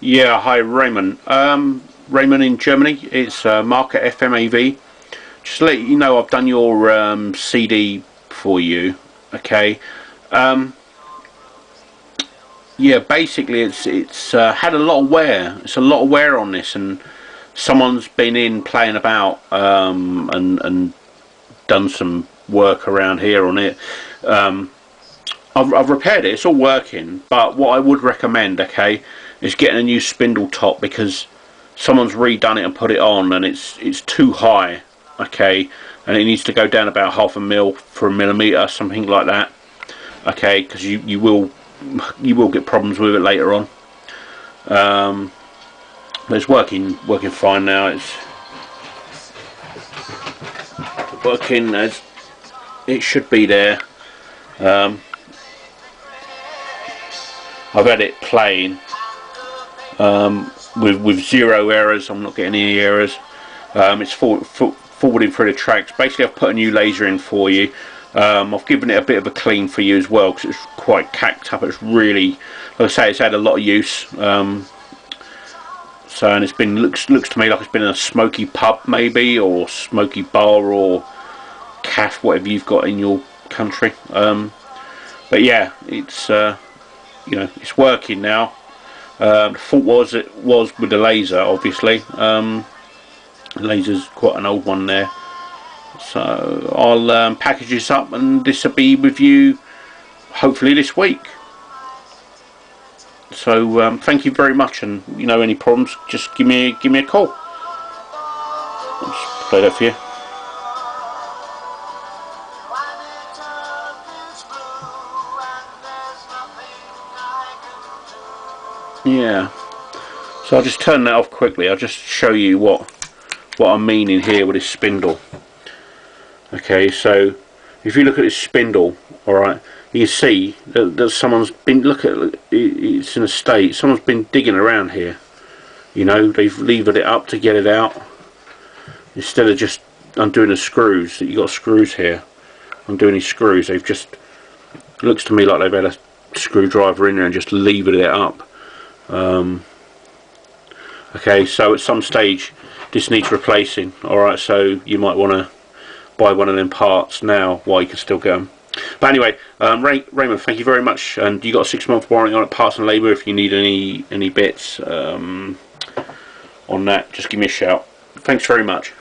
Yeah, hi Raymond. Raymond in Germany. It's Market FMAV. Just to let you know, I've done your CD for you. Okay. Um, yeah, basically it's had a lot of wear. It's a lot of wear on this, and someone's been in playing about and done some work around here on it. Um, I've repaired it. It's all working. But what I would recommend, okay, is getting a new spindle top because someone's redone it and put it on, and it's too high. Okay, and it needs to go down about half a mil for a millimeter, something like that. Okay, because you will get problems with it later on. Um, but it's working fine now. It's working as it should be there. Um, I've had it playing with zero errors. I'm not getting any errors. It's forwarding through the tracks. Basically, I've put a new laser in for you. I've given it a bit of a clean for you as well because it's quite cacked up. It's really, like I say, it's had a lot of use. So, and it's been looks to me like it's been in a smoky pub maybe, or smoky bar, or cafe, whatever you've got in your country. But yeah, it's it's working now. The fault was with the laser, obviously. The laser's quite an old one there. So I'll package this up, and this will be with you hopefully this week. So thank you very much, and any problems, just give me a call. I'll just play that for you. Yeah. So I'll just turn that off quickly. I'll just show you what I'm meaning here with this spindle. Okay, so if you look at this spindle, alright, you can see that someone's been, look at it's in a state, someone's been digging around here. They've levered it up to get it out. Instead of just undoing the screws, that you got screws here, undoing these screws, they've just, looks to me like they've had a screwdriver in there and just levered it up. Okay, so at some stage this needs replacing. Alright, so you might want to buy one of them parts now while you can still get them. But anyway, Raymond, thank you very much, and you got a 6-month warranty on it, parts and labour. If you need any bits on that, just give me a shout. Thanks very much.